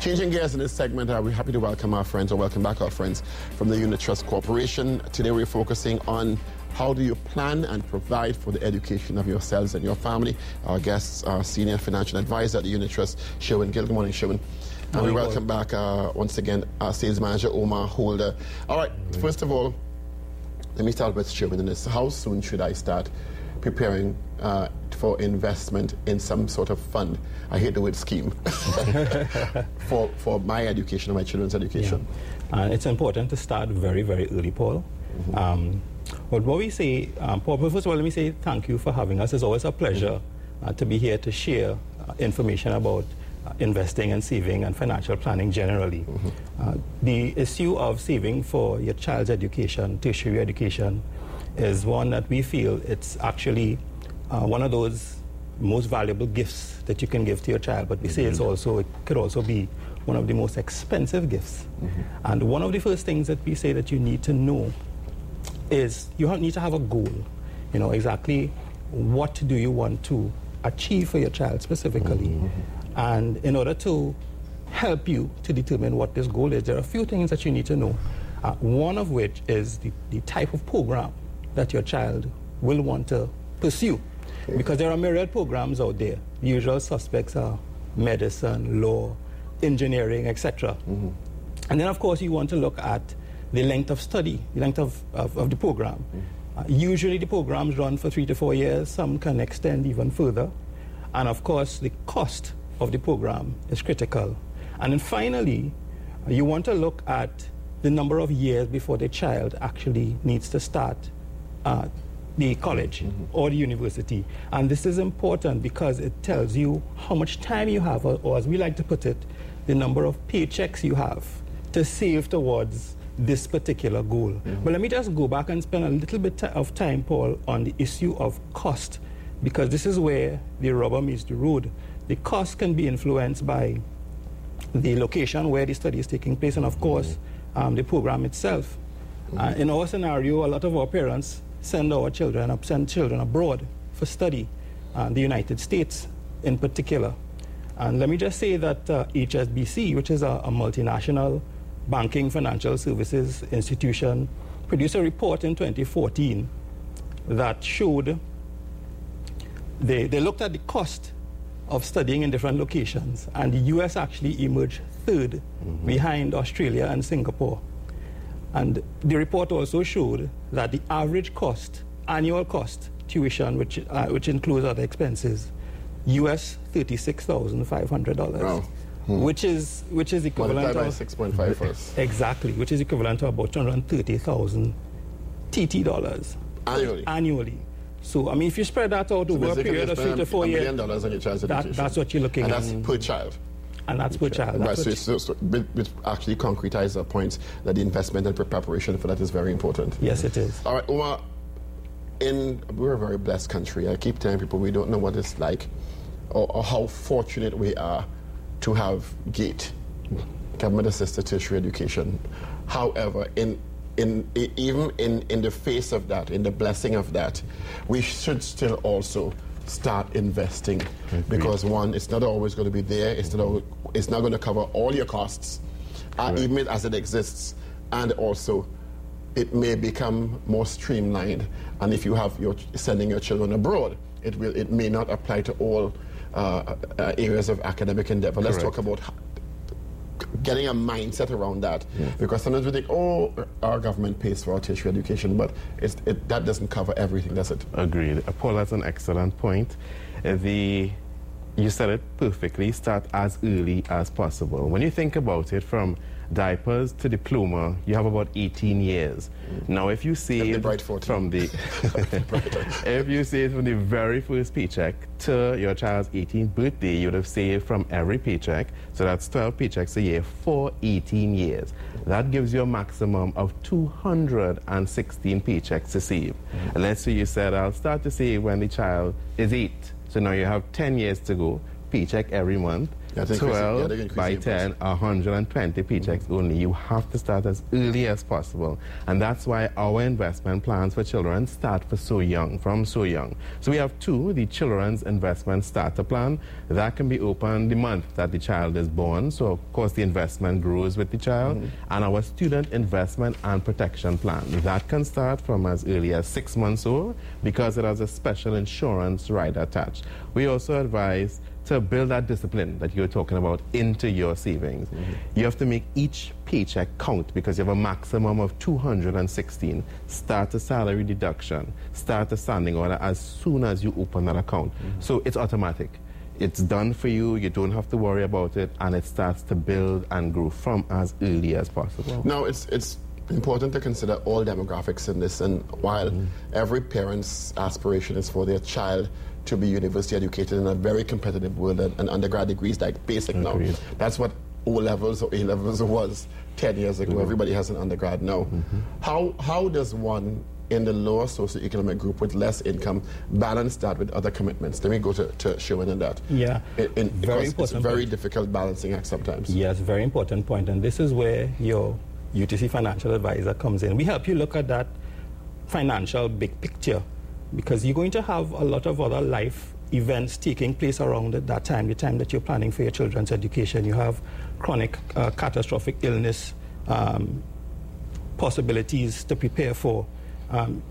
Changing gears in this segment, we're happy to welcome our friends, or welcome back our friends from the Unit Trust Corporation. Today we're focusing on how do you plan and provide for the education of yourselves and your family. Our guests are Senior Financial Advisor at the Unit Trust, Sherwin Gill. Good morning, Sherwin. And we welcome back once again our Sales Manager, Omar Holder. All right, first of all, let me start with Sherwin in this. How soon should I start preparing for investment in some sort of fund? I hate the word scheme. for my education or my children's education. Yeah. It's important to start very, very early, Paul. But what we say, Paul, first of all, let me say thank you for having us. It's always a pleasure to be here to share information about investing and saving and financial planning generally. The issue of saving for your child's education, tertiary education, is one that we feel it's actually one of those most valuable gifts that you can give to your child, but we say it could also be one of the most expensive gifts. And one of the first things that we say that you need to know is you need to have a goal. You know, exactly what do you want to achieve for your child specifically. And in order to help you to determine what this goal is, there are a few things that you need to know. One of which is the type of program that your child will want to pursue. Because there are myriad programs out there. The usual suspects are medicine, law, engineering, etc. And then, of course, you want to look at the length of study, the length of the program. Usually the programs run for 3 to 4 years. Some can extend even further. And, of course, the cost of the program is critical. And then finally, you want to look at the number of years before the child actually needs to start the college or the university. And this is important because it tells you how much time you have, or as we like to put it, the number of paychecks you have to save towards this particular goal. But let me just go back and spend a little bit of time, Paul, on the issue of cost, because this is where the rubber meets the road. The cost can be influenced by the location where the study is taking place and, of course, the program itself. In our scenario, a lot of our parents send children abroad for study, the United States in particular. And let me just say that HSBC, which is a multinational banking financial services institution, produced a report in 2014 that showed they looked at the cost of studying in different locations, and the US actually emerged third behind Australia and Singapore. And the report also showed that the average cost, annual cost, tuition, which includes other expenses, US $36,500, wow. which is equivalent by 6.5 first. Exactly, which is equivalent to about 230,000 TT dollars annually. So, I mean, if you spread that out over a period of 3 to 4 years, $1 million on your child's education. That's what you're looking at. And that's per child. And that's per child. Right, so which actually concretizes the point that the investment and preparation for that is very important. Yes, it is. All right, Omar, we're a very blessed country. I keep telling people we don't know what it's like or how fortunate we are to have GATE, government-assisted tertiary education. However, even in the face of that, in the blessing of that, we should still also start investing. Because one, it's not always going to be there. It's not going to cover all your costs, even as it exists. And also, it may become more streamlined. And if you have sending your children abroad, it may not apply to all areas of academic endeavor. Let's talk about getting a mindset around that, because sometimes we think, our government pays for our tertiary education, but that doesn't cover everything, does it? Agreed. Paul, that's an excellent point. You said it perfectly, start as early as possible. When you think about it, from diapers to diploma, you have about 18 years. Now, if you save from the if you save from the very first paycheck to your child's 18th birthday, you would have saved from every paycheck. So that's 12 paychecks a year for 18 years. That gives you a maximum of 216 paychecks to save. And let's say you said, I'll start to save when the child is 8. So now you have 10 years to go, paycheck every month. 12 by 10, 120 paychecks only. You have to start as early as possible. And that's why our investment plans for children start for so young, from so young. So we have two, the Children's Investment Starter Plan. That can be opened the month that the child is born. So, of course, the investment grows with the child. And our Student Investment and Protection Plan. That can start from as early as 6 months old because it has a special insurance rider attached. We also advise to build that discipline that you're talking about into your savings. You have to make each paycheck count because you have a maximum of 216. Start a salary deduction. Start a standing order as soon as you open that account. So it's automatic. It's done for you. You don't have to worry about it, and it starts to build and grow from as early as possible. Now, it's important to consider all demographics in this, and while every parent's aspiration is for their child to be university educated in a very competitive world, and undergrad degrees like basic now. That's what O-levels or A-levels was 10 years ago. Everybody has an undergrad now. How does one in the lower socioeconomic group with less income balance that with other commitments? Let me go to Sherwin on that. Yeah, very important. It's a very difficult balancing act sometimes. Yes, very important point, and this is where your UTC financial advisor comes in. We help you look at that financial big picture, because you're going to have a lot of other life events taking place around at that time, the time that you're planning for your children's education. You have chronic catastrophic illness, possibilities to prepare for,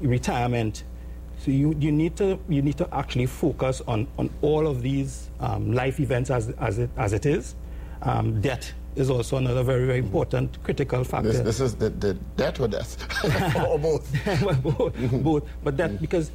retirement. So you need to actually focus on all of these life events as it is. Debt is also another very, very important critical factor. This is the debt or death? Or both? Well, both. But that, because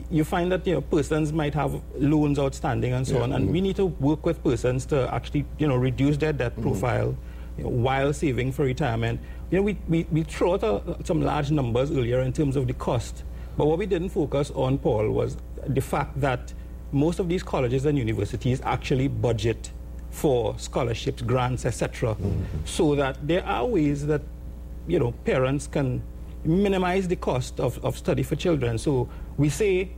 you find that persons might have loans outstanding and so on, and we need to work with persons to actually reduce their debt profile while saving for retirement. We threw out some large numbers earlier in terms of the cost, but what we didn't focus on, Paul, was the fact that most of these colleges and universities actually budget for scholarships, grants, etc., so that there are ways that parents can minimize the cost of study for children. So we say,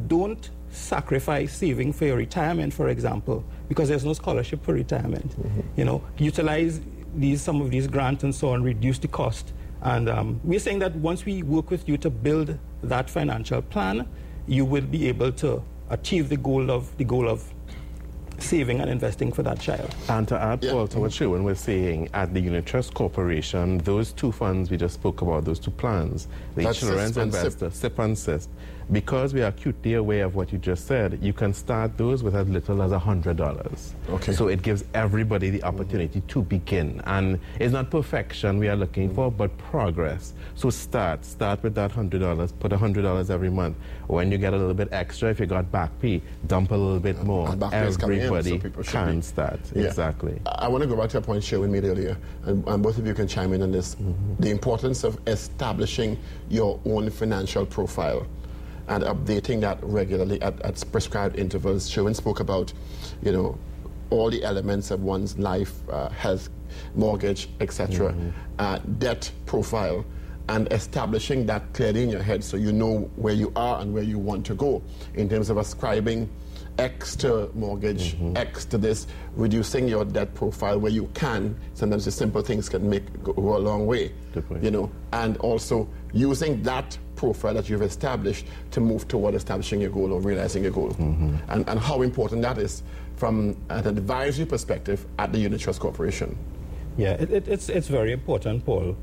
don't sacrifice saving for your retirement, for example, because there's no scholarship for retirement. Utilize some of these grants and so on, reduce the cost. And we're saying that once we work with you to build that financial plan, you will be able to achieve the goal of saving and investing for that child. And to add, Paul, to what Sherwin was saying, at the Unit Trust Corporation, those two funds we just spoke about, those two plans, the Children's Investor, SIP and CISP, because we are acutely aware of what you just said, you can start those with as little as $100. Okay. So it gives everybody the opportunity to begin. And it's not perfection we are looking for, but progress. So start with that $100, put $100 every month. When you get a little bit extra, if you got back pay, dump a little bit more. Everybody can start. Yeah. Exactly. I want to go back to a point Sherwin made earlier, and both of you can chime in on this. The importance of establishing your own financial profile and updating that regularly at prescribed intervals. Sherwin spoke about, all the elements of one's life, health, mortgage, etc., debt profile, and establishing that clearly in your head so you know where you are and where you want to go in terms of ascribing X to mortgage, X to this, reducing your debt profile where you can. Sometimes the simple things can go a long way, and also using that profile that you've established to move toward establishing your goal or realizing your goal. And how important that is from an advisory perspective at the Unit Trust Corporation. Yeah, it's very important, Paul.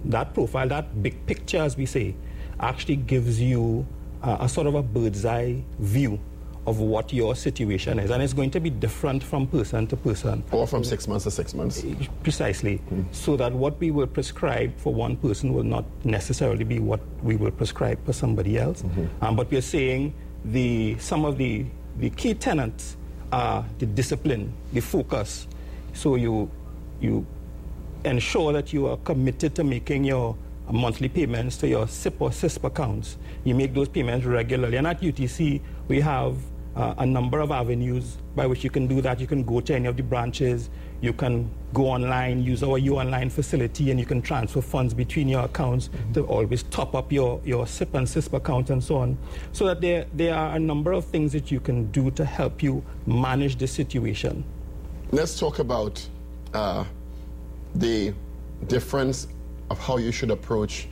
That profile, that big picture, as we say, actually gives you a sort of a bird's eye view of what your situation is, and it's going to be different from person to person. Or from 6 months to 6 months. Precisely. So that what we will prescribe for one person will not necessarily be what we will prescribe for somebody else. But we're saying some of the key tenets are the discipline, the focus. So you ensure that you are committed to making your monthly payments to your SIP or CISP accounts. You make those payments regularly. And at UTC, we have a number of avenues by which you can do that. You can go to any of the branches. You can go online, use our U-Online facility, and you can transfer funds between your accounts to always top up your SIP and CISP account and so on. So that there are a number of things that you can do to help you manage the situation. Let's talk about the difference of how you should approach,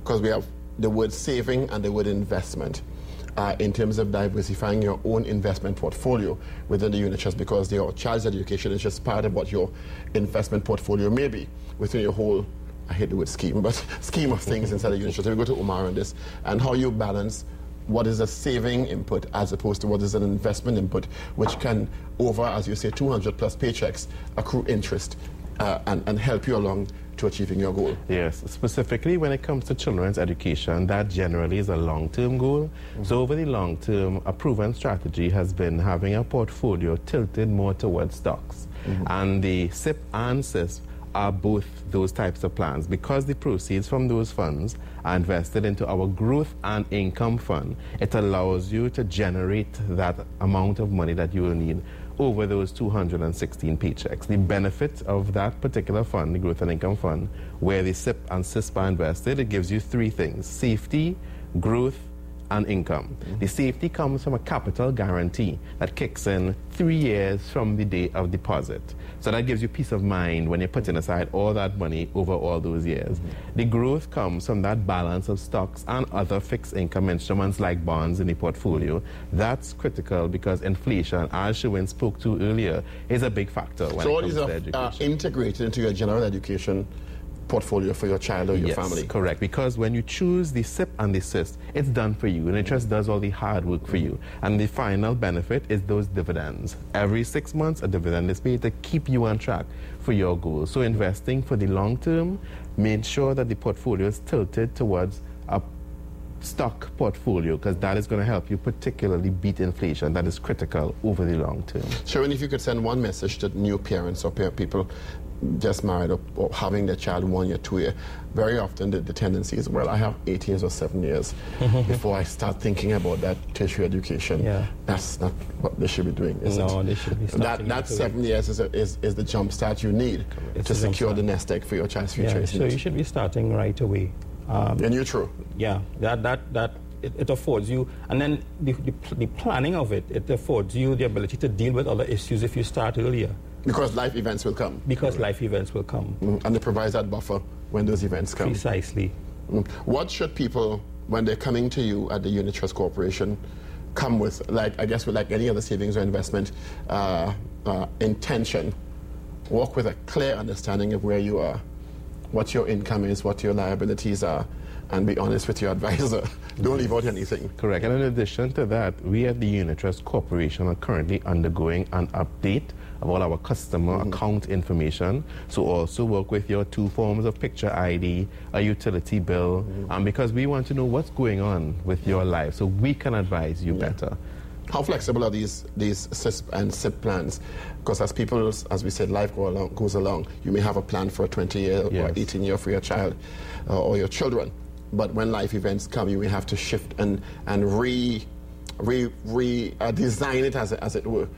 because we have the word saving and the word investment. In terms of diversifying your own investment portfolio within the unit trust, because your child's education is just part of what your investment portfolio may be within your whole, I hate the word scheme, but scheme of things inside the unit trust. So we go to Omar on this, and how you balance what is a saving input as opposed to what is an investment input, which can, over, as you say, 200 plus paychecks, accrue interest and help you along to achieving your goal. Yes, specifically when it comes to children's education, that generally is a long-term goal. So over the long term, a proven strategy has been having a portfolio tilted more towards stocks. And the SIP and CISP are both those types of plans. Because the proceeds from those funds are invested into our growth and income fund, it allows you to generate that amount of money that you will need over those 216 paychecks. The benefit of that particular fund, the growth and income fund, where the SIP and CISP are invested, it gives you three things: safety, growth, and income. The safety comes from a capital guarantee that kicks in 3 years from the day of deposit. So that gives you peace of mind when you're putting aside all that money over all those years. The growth comes from that balance of stocks and other fixed income instruments like bonds in the portfolio. That's critical because inflation, as Sherwin spoke to earlier, is a big factor when it comes to education. So all these are integrated into your general education portfolio for your child or your family. Yes, correct. Because when you choose the SIP and the CISP, it's done for you, and it just does all the hard work for you. And the final benefit is those dividends. Every 6 months, a dividend is paid to keep you on track for your goals. So investing for the long term, make sure that the portfolio is tilted towards a stock portfolio, because that is going to help you particularly beat inflation. That is critical over the long term. Sherwin, if you could send one message to new parents or people just married or having their child 1 year, 2 year, very often the tendency is, well, I have 8 years or 7 years before I start thinking about that tertiary education. Yeah. That's not what they should be doing, is No, it? they should be starting That 7 years is the jump start you need to secure the nest egg for your child's future. Yeah, so you should be starting right away. And you're true. Yeah, it affords you, and then the planning of it affords you the ability to deal with other issues if you start earlier. Because life events will come. Because life events will come. And it provides that buffer when those events come. Precisely. What should people, when they're coming to you at the Unit Trust Corporation, come with, like any other savings or investment intention? Walk with a clear understanding of where you are, what your income is, what your liabilities are, and be honest with your advisor. Don't leave out anything. Correct. And in addition to that, we at the Unit Trust Corporation are currently undergoing an update of all our customer account information. So also work with your 2 forms of picture ID, a utility bill, because we want to know what's going on with your life so we can advise you better. How flexible are these CISP and SIP plans? Because as we said, life goes along. You may have a plan for a 20-year or 18-year for your child or your children. But when life events come, you may have to shift and design it as it were.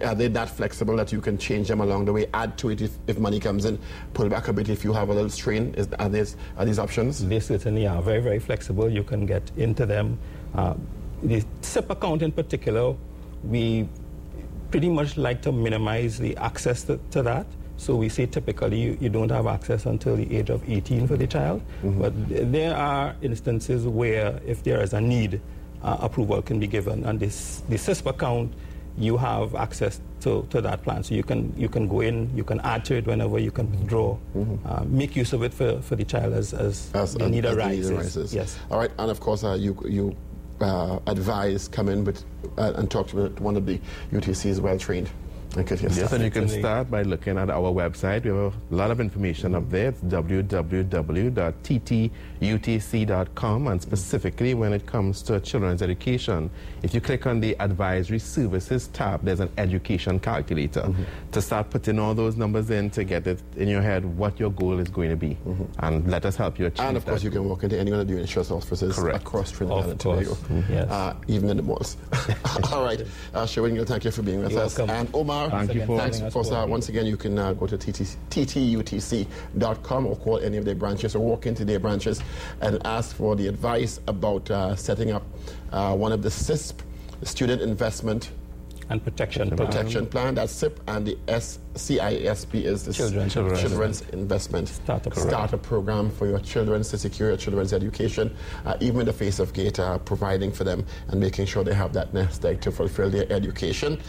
Are they that flexible that you can change them along the way, add to it if money comes in, pull back a bit if you have a little strain? Are these options? They certainly are very, very flexible. You can get into them. The SIP account in particular, we pretty much like to minimize the access to that. So we say typically you don't have access until the age of 18 for the child. But there are instances where if there is a need, approval can be given. And the CISP account, you have access to that plan. So you can go in, you can add to it whenever you can withdraw. Make use of it for the child as the need arises. Yes. All right, and of course you advise, come in and talk to one of the UTCs well-trained. Yes, and you can start by looking at our website. We have a lot of information up there. It's www.ttutc.com, and specifically when it comes to children's education, if you click on the Advisory Services tab, there's an education calculator to start putting all those numbers in to get it in your head what your goal is going to be, and let us help you achieve that. And of course, you can walk into any one of the Unit Trust offices across Trinidad and Tobago, even in the malls. All right, Sherwin, thank you for being with us. And Omar, thanks for once again, you can go to ttutc.com or call any of their branches or walk into their branches and ask for the advice about setting up one of the CISP, Student Investment and Protection Plan, that's SIP, and the CISP is the Children's Investment Starter Program for your children, to secure your children's education, even in the face of gate, providing for them and making sure they have that nest egg to fulfill their education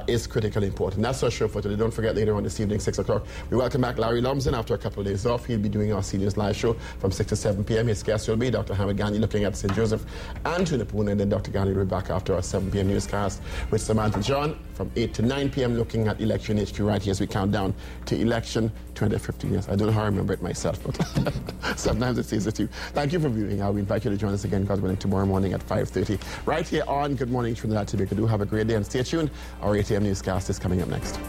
is critically important. That's our show for today. Don't forget, later on this evening, 6 o'clock, we welcome back Larry Lumsden after a couple of days off. He'll be doing our Seniors Live show from 6 to 7 p.m. His guest will be Dr. Hamid Gandhi, looking at St. Joseph and Tunapoon, and then Dr. Gandhi will be back after our 7 p.m. newscast with Samantha John from 8 to 9 p.m. looking at Election HQ right here as we count down to election 2015. Yes, I don't know how I remember it myself, but sometimes it's easy to. Thank you for viewing. We invite you to join us again, God willing, tomorrow morning at 5:30 right here on Good Morning Trinidad Tobago. Do have a great day and stay tuned. Our 8 a.m. newscast is coming up next.